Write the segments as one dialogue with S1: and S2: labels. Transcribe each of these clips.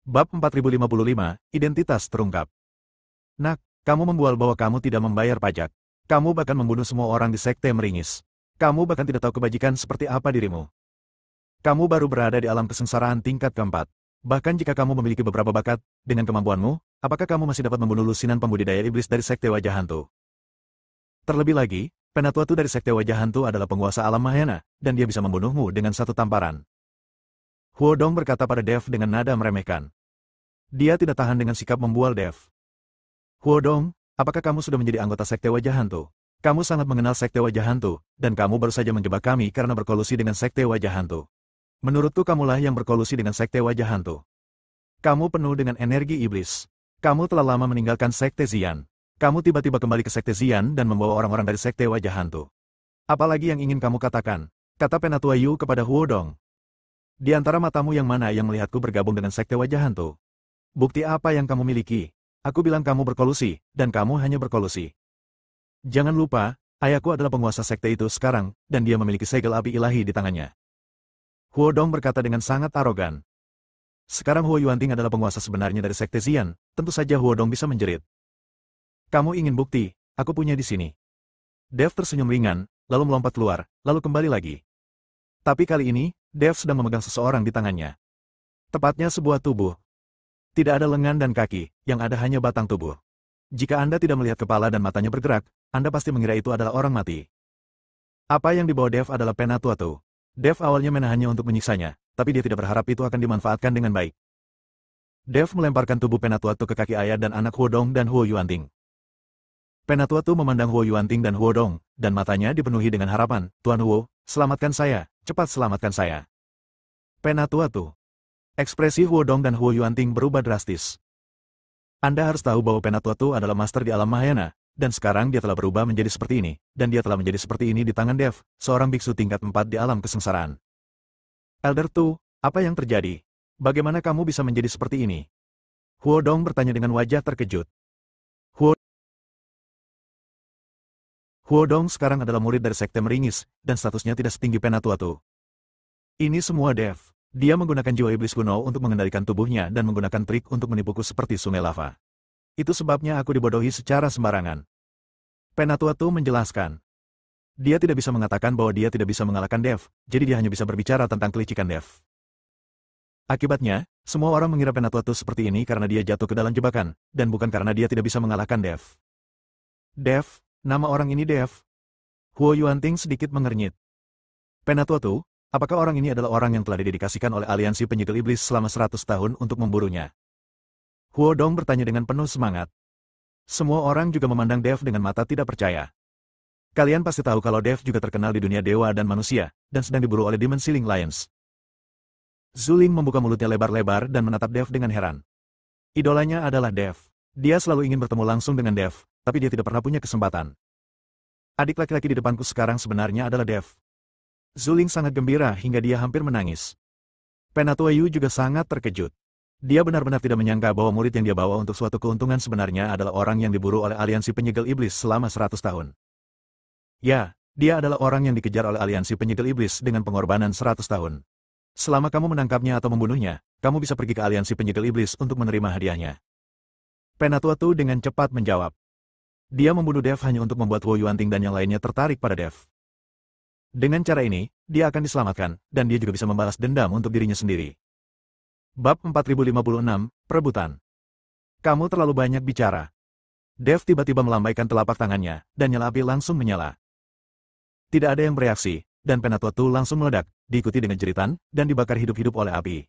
S1: Bab 4055, Identitas terungkap. Nak, kamu membual bahwa kamu tidak membayar pajak. Kamu bahkan membunuh semua orang di Sekte Meringis. Kamu bahkan tidak tahu kebajikan seperti apa dirimu. Kamu baru berada di alam kesengsaraan tingkat keempat. Bahkan jika kamu memiliki beberapa bakat, dengan kemampuanmu, apakah kamu masih dapat membunuh lusinan pembudidaya iblis dari Sekte Wajah Hantu? Terlebih lagi, Penatua Tu dari Sekte Wajah Hantu adalah penguasa alam Mahayana, dan dia bisa membunuhmu dengan satu tamparan. Huo Dong berkata pada Dev dengan nada meremehkan. Dia tidak tahan dengan sikap membual Dev. Huo Dong, apakah kamu sudah menjadi anggota Sekte Wajah Hantu? Kamu sangat mengenal Sekte Wajah Hantu, dan kamu baru saja menjebak kami karena berkolusi dengan Sekte Wajah Hantu. Menurutku kamulah yang berkolusi dengan Sekte Wajah Hantu. Kamu penuh dengan energi iblis. Kamu telah lama meninggalkan Sekte Xian. Kamu tiba-tiba kembali ke Sekte Xian dan membawa orang-orang dari Sekte Wajah Hantu. Apalagi yang ingin kamu katakan? Kata Penatua Yu kepada Huo Dong. Di antara matamu yang mana yang melihatku bergabung dengan Sekte Wajah Hantu? Bukti apa yang kamu miliki? Aku bilang kamu berkolusi, dan kamu hanya berkolusi. Jangan lupa, ayahku adalah penguasa sekte itu sekarang, dan dia memiliki segel api ilahi di tangannya. Huo Dong berkata dengan sangat arogan. Sekarang Huo Yuanting adalah penguasa sebenarnya dari Sekte Xian, tentu saja Huo Dong bisa menjerit. Kamu ingin bukti? Aku punya di sini. Dev tersenyum ringan, lalu melompat keluar, lalu kembali lagi. Tapi kali ini, Dev sedang memegang seseorang di tangannya. Tepatnya sebuah tubuh. Tidak ada lengan dan kaki, yang ada hanya batang tubuh. Jika Anda tidak melihat kepala dan matanya bergerak, Anda pasti mengira itu adalah orang mati. Apa yang dibawa Dev adalah Penatua Tu. Dev awalnya menahannya untuk menyiksanya, tapi dia tidak berharap itu akan dimanfaatkan dengan baik. Dev melemparkan tubuh Penatua Tu ke kaki ayah dan anak Huo Dong dan Huo Yuanting. Penatua Tu memandang Huo Yuanting dan Huo Dong, dan matanya dipenuhi dengan harapan, Tuan Huo, selamatkan saya, cepat selamatkan saya. Penatua Tu. Ekspresi Huo Dong dan Huo Yuanting berubah drastis. Anda harus tahu bahwa Penatua Tu adalah master di alam Mahayana, dan sekarang dia telah berubah menjadi seperti ini, dan dia telah menjadi seperti ini di tangan Dev, seorang biksu tingkat 4 di alam kesengsaraan. Elder Tu, apa yang terjadi? Bagaimana kamu bisa menjadi seperti ini? Huo Dong bertanya dengan wajah terkejut. Huo Dong sekarang adalah murid dari Sekte Meringis, dan statusnya tidak setinggi Penatua Tu. Ini semua Dev. Dia menggunakan jiwa iblis kuno untuk mengendalikan tubuhnya dan menggunakan trik untuk menipuku seperti sungai lava. Itu sebabnya aku dibodohi secara sembarangan. Penatua Tu menjelaskan. Dia tidak bisa mengatakan bahwa dia tidak bisa mengalahkan Dev, jadi dia hanya bisa berbicara tentang kelicikan Dev. Akibatnya, semua orang mengira Penatua Tu seperti ini karena dia jatuh ke dalam jebakan, dan bukan karena dia tidak bisa mengalahkan Dev. Dev, nama orang ini Dev. Huo Yuanting sedikit mengernyit. Penatua Tu, apakah orang ini adalah orang yang telah didedikasikan oleh aliansi penyegel iblis selama 100 tahun untuk memburunya? Huo Dong bertanya dengan penuh semangat. Semua orang juga memandang Dev dengan mata tidak percaya. Kalian pasti tahu kalau Dev juga terkenal di dunia dewa dan manusia, dan sedang diburu oleh Demon Ceiling Lions. Zuling membuka mulutnya lebar-lebar dan menatap Dev dengan heran. Idolanya adalah Dev. Dia selalu ingin bertemu langsung dengan Dev, tapi dia tidak pernah punya kesempatan. Adik laki-laki di depanku sekarang sebenarnya adalah Dev. Zuling sangat gembira hingga dia hampir menangis. Penatua Yu juga sangat terkejut. Dia benar-benar tidak menyangka bahwa murid yang dia bawa untuk suatu keuntungan sebenarnya adalah orang yang diburu oleh aliansi penyegel iblis selama 100 tahun. Ya, dia adalah orang yang dikejar oleh aliansi penyegel iblis dengan pengorbanan 100 tahun. Selama kamu menangkapnya atau membunuhnya, kamu bisa pergi ke aliansi penyegel iblis untuk menerima hadiahnya. Penatua Tu dengan cepat menjawab. Dia membunuh Dev hanya untuk membuat Huo Yuanting dan yang lainnya tertarik pada Dev. Dengan cara ini, dia akan diselamatkan, dan dia juga bisa membalas dendam untuk dirinya sendiri. Bab 4056, Perebutan. Kamu terlalu banyak bicara. Dev tiba-tiba melambaikan telapak tangannya, dan nyala api langsung menyala. Tidak ada yang bereaksi, dan Penatua Tu langsung meledak, diikuti dengan jeritan, dan dibakar hidup-hidup oleh api.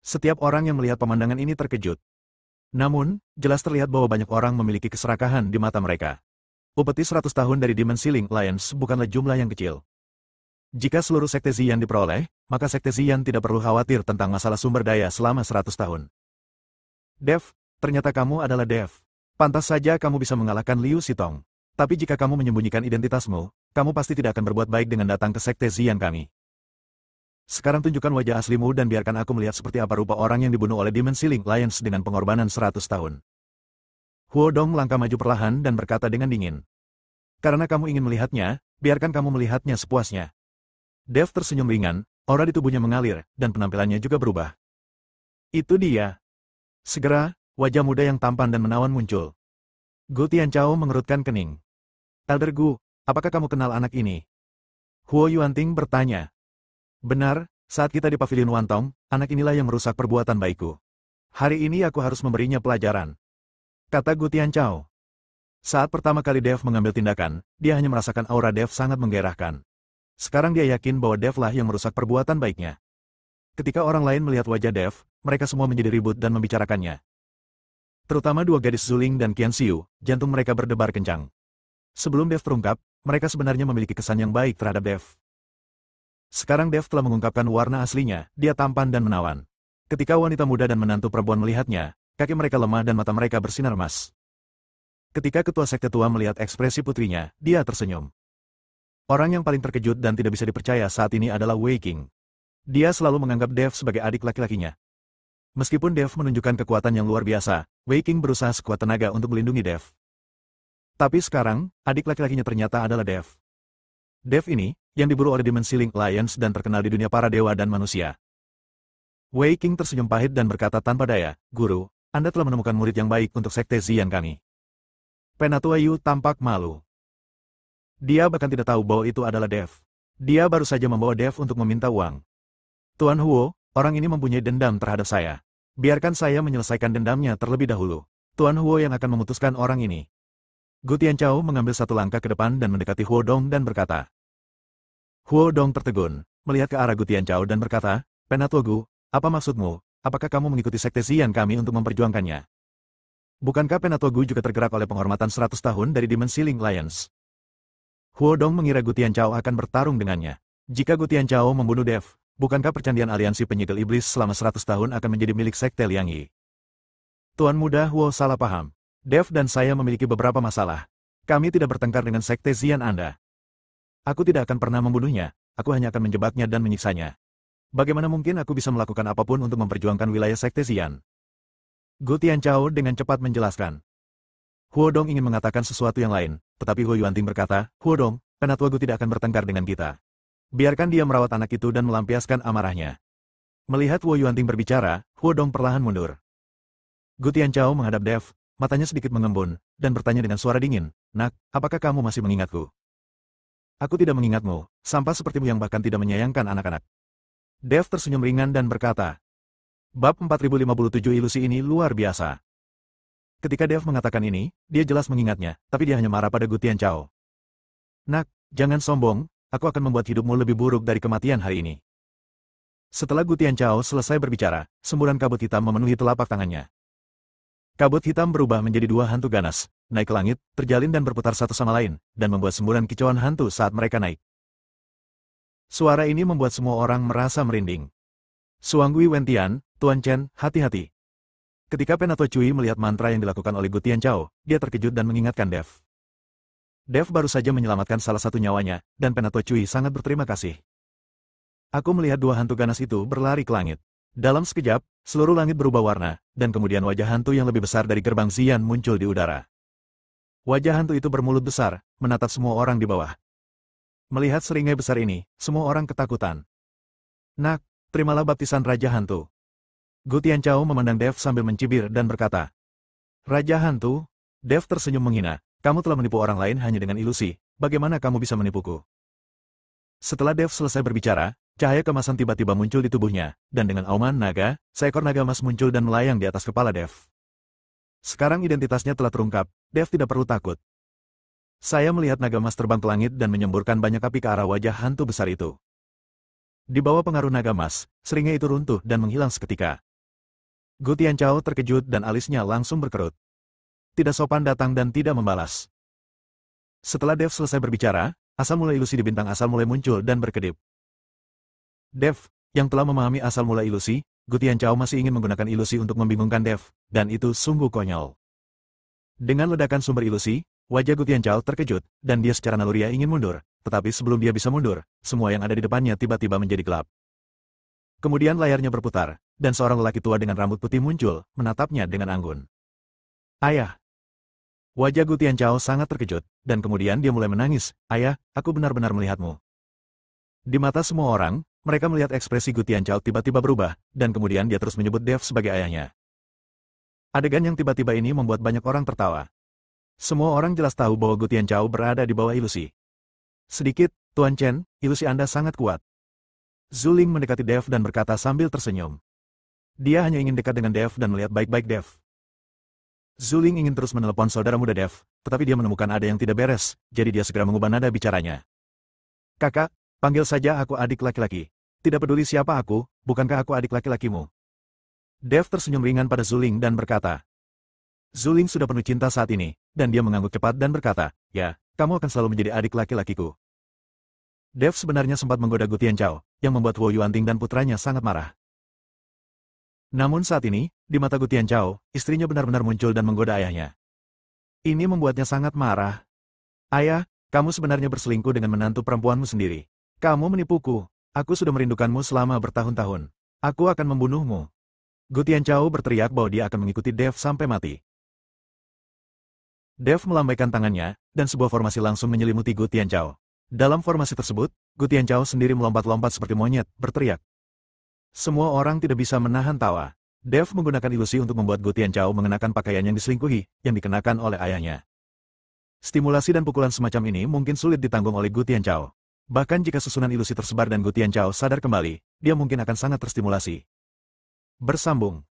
S1: Setiap orang yang melihat pemandangan ini terkejut. Namun, jelas terlihat bahwa banyak orang memiliki keserakahan di mata mereka. Upeti 100 tahun dari Demon Ceiling Lions bukanlah jumlah yang kecil. Jika seluruh Sekte Xian diperoleh, maka Sekte Xian tidak perlu khawatir tentang masalah sumber daya selama 100 tahun. Dev, ternyata kamu adalah Dev. Pantas saja kamu bisa mengalahkan Liu Sitong. Tapi jika kamu menyembunyikan identitasmu, kamu pasti tidak akan berbuat baik dengan datang ke Sekte Xian kami. Sekarang tunjukkan wajah aslimu dan biarkan aku melihat seperti apa rupa orang yang dibunuh oleh Demon Ceiling Lions dengan pengorbanan 100 tahun. Huo Dong melangkah maju perlahan dan berkata dengan dingin. Karena kamu ingin melihatnya, biarkan kamu melihatnya sepuasnya. Dev tersenyum ringan, aura di tubuhnya mengalir, dan penampilannya juga berubah. Itu dia. Segera, wajah muda yang tampan dan menawan muncul. Gu Tianchao mengerutkan kening. Elder Gu, apakah kamu kenal anak ini? Huo Yuanting bertanya. Benar, saat kita di Pavilion Wantong, anak inilah yang merusak perbuatan baikku. Hari ini aku harus memberinya pelajaran. Kata Gu Tianchao. Saat pertama kali Dev mengambil tindakan, dia hanya merasakan aura Dev sangat menggairahkan. Sekarang dia yakin bahwa Dev lah yang merusak perbuatan baiknya. Ketika orang lain melihat wajah Dev, mereka semua menjadi ribut dan membicarakannya. Terutama dua gadis Zuling dan Qian Xiu, jantung mereka berdebar kencang. Sebelum Dev terungkap, mereka sebenarnya memiliki kesan yang baik terhadap Dev. Sekarang Dev telah mengungkapkan warna aslinya, dia tampan dan menawan. Ketika wanita muda dan menantu perempuan melihatnya, kaki mereka lemah dan mata mereka bersinar emas. Ketika ketua sekte tua melihat ekspresi putrinya, dia tersenyum. Orang yang paling terkejut dan tidak bisa dipercaya saat ini adalah Wei Qing. Dia selalu menganggap Dev sebagai adik laki-lakinya. Meskipun Dev menunjukkan kekuatan yang luar biasa, Wei Qing berusaha sekuat tenaga untuk melindungi Dev. Tapi sekarang, adik laki-lakinya ternyata adalah Dev. Dev ini, yang diburu oleh Demon Ceiling Alliance dan terkenal di dunia para dewa dan manusia. Wei Qing tersenyum pahit dan berkata tanpa daya, Guru, Anda telah menemukan murid yang baik untuk sekte Zian kami. Penatua Yu tampak malu. Dia bahkan tidak tahu bahwa itu adalah Dev. Dia baru saja membawa Dev untuk meminta uang. Tuan Huo, orang ini mempunyai dendam terhadap saya. Biarkan saya menyelesaikan dendamnya terlebih dahulu. Tuan Huo yang akan memutuskan orang ini. Gu Tianchao mengambil satu langkah ke depan dan mendekati Huo Dong dan berkata. Huo Dong tertegun, melihat ke arah Gu Tianchao dan berkata, Penatua Gu, apa maksudmu? Apakah kamu mengikuti sekte Zian kami untuk memperjuangkannya? Bukankah Penatua Gu juga tergerak oleh penghormatan 100 tahun dari Demon Ceiling Alliance? Huo Dong mengira Gu Tianchao akan bertarung dengannya. Jika Gu Tianchao membunuh Dev, bukankah percandian aliansi penyegel iblis selama 100 tahun akan menjadi milik sekte Liang Yi? Tuan muda Huo salah paham. Dev dan saya memiliki beberapa masalah. Kami tidak bertengkar dengan sekte Zian Anda. Aku tidak akan pernah membunuhnya, aku hanya akan menjebaknya dan menyiksanya. Bagaimana mungkin aku bisa melakukan apapun untuk memperjuangkan wilayah sekte Zian? Gu Tianchao dengan cepat menjelaskan. Huo Dong ingin mengatakan sesuatu yang lain, tetapi Huo Yuanting berkata, Huo Dong, Penatua Gu tidak akan bertengkar dengan kita. Biarkan dia merawat anak itu dan melampiaskan amarahnya. Melihat Huo Yuanting berbicara, Huo Dong perlahan mundur. Gu Tianchao menghadap Dev, matanya sedikit mengembun, dan bertanya dengan suara dingin, Nak, apakah kamu masih mengingatku? Aku tidak mengingatmu, sampah sepertimu yang bahkan tidak menyayangkan anak-anak. Dev tersenyum ringan dan berkata, Bab 4057 ilusi ini luar biasa. Ketika Dev mengatakan ini, dia jelas mengingatnya, tapi dia hanya marah pada Gu Tianchao. Nak, jangan sombong, aku akan membuat hidupmu lebih buruk dari kematian hari ini. Setelah Gu Tianchao selesai berbicara, semburan kabut hitam memenuhi telapak tangannya. Kabut hitam berubah menjadi dua hantu ganas, naik ke langit, terjalin dan berputar satu sama lain, dan membuat semburan kicauan hantu saat mereka naik. Suara ini membuat semua orang merasa merinding. Suanggui Wentian, Tuan Chen, hati-hati. Ketika Penatua Cui melihat mantra yang dilakukan oleh Gu Tianchao, dia terkejut dan mengingatkan Dev. Dev baru saja menyelamatkan salah satu nyawanya, dan Penatua Cui sangat berterima kasih. Aku melihat dua hantu ganas itu berlari ke langit. Dalam sekejap, seluruh langit berubah warna, dan kemudian wajah hantu yang lebih besar dari gerbang Zian muncul di udara. Wajah hantu itu bermulut besar, menatap semua orang di bawah. Melihat seringai besar ini, semua orang ketakutan. Nak, terimalah baptisan Raja Hantu. Gu Tianchao memandang Dev sambil mencibir dan berkata, Raja Hantu? Dev tersenyum menghina, kamu telah menipu orang lain hanya dengan ilusi, bagaimana kamu bisa menipuku? Setelah Dev selesai berbicara, cahaya kemasan tiba-tiba muncul di tubuhnya, dan dengan auman naga, seekor naga emas muncul dan melayang di atas kepala Dev. Sekarang identitasnya telah terungkap, Dev tidak perlu takut. Saya melihat naga emas terbang ke langit dan menyemburkan banyak api ke arah wajah hantu besar itu. Di bawah pengaruh naga emas, seringai itu runtuh dan menghilang seketika. Gu Tianchao terkejut dan alisnya langsung berkerut. Tidak sopan datang dan tidak membalas. Setelah Dev selesai berbicara, asal mula ilusi di bintang asal mulai muncul dan berkedip. Dev, yang telah memahami asal mula ilusi, Gu Tianchao masih ingin menggunakan ilusi untuk membingungkan Dev, dan itu sungguh konyol. Dengan ledakan sumber ilusi, wajah Gu Tianchao terkejut, dan dia secara naluriah ingin mundur. Tetapi sebelum dia bisa mundur, semua yang ada di depannya tiba-tiba menjadi gelap. Kemudian layarnya berputar, dan seorang lelaki tua dengan rambut putih muncul, menatapnya dengan anggun. Ayah! Wajah Gu Tianchao sangat terkejut, dan kemudian dia mulai menangis. Ayah, aku benar-benar melihatmu. Di mata semua orang, Mereka melihat ekspresi Gu Tianchao tiba-tiba berubah, dan kemudian dia terus menyebut Dev sebagai ayahnya. Adegan yang tiba-tiba ini membuat banyak orang tertawa. Semua orang jelas tahu bahwa Gu Tianchao berada di bawah ilusi. Sedikit, Tuan Chen, ilusi Anda sangat kuat. Zuling mendekati Dev dan berkata sambil tersenyum. Dia hanya ingin dekat dengan Dev dan melihat baik-baik Dev. Zuling ingin terus menelepon saudara muda Dev, tetapi dia menemukan ada yang tidak beres, jadi dia segera mengubah nada bicaranya. Kakak, panggil saja aku adik laki-laki. Tidak peduli siapa aku, bukankah aku adik laki-lakimu? Dev tersenyum ringan pada Zuling dan berkata. Zuling sudah penuh cinta saat ini, dan dia mengangguk cepat dan berkata, ya, kamu akan selalu menjadi adik laki-lakiku. Dev sebenarnya sempat menggoda Gu Tianchao, yang membuat Wo Yuanting dan putranya sangat marah. Namun saat ini, di mata Gu Tianchao, istrinya benar-benar muncul dan menggoda ayahnya. Ini membuatnya sangat marah. Ayah, kamu sebenarnya berselingkuh dengan menantu perempuanmu sendiri. Kamu menipuku. Aku sudah merindukanmu selama bertahun-tahun. Aku akan membunuhmu. Gu Tianchao berteriak bahwa dia akan mengikuti Dev sampai mati. Dev melambaikan tangannya, dan sebuah formasi langsung menyelimuti Gu Tianchao. Dalam formasi tersebut, Gu Tianchao sendiri melompat-lompat seperti monyet, berteriak. Semua orang tidak bisa menahan tawa. Dev menggunakan ilusi untuk membuat Gu Tianchao mengenakan pakaian yang diselingkuhi, yang dikenakan oleh ayahnya. Stimulasi dan pukulan semacam ini mungkin sulit ditanggung oleh Gu Tianchao. Bahkan jika susunan ilusi tersebar dan Gu Tianchao sadar kembali, dia mungkin akan sangat terstimulasi. Bersambung.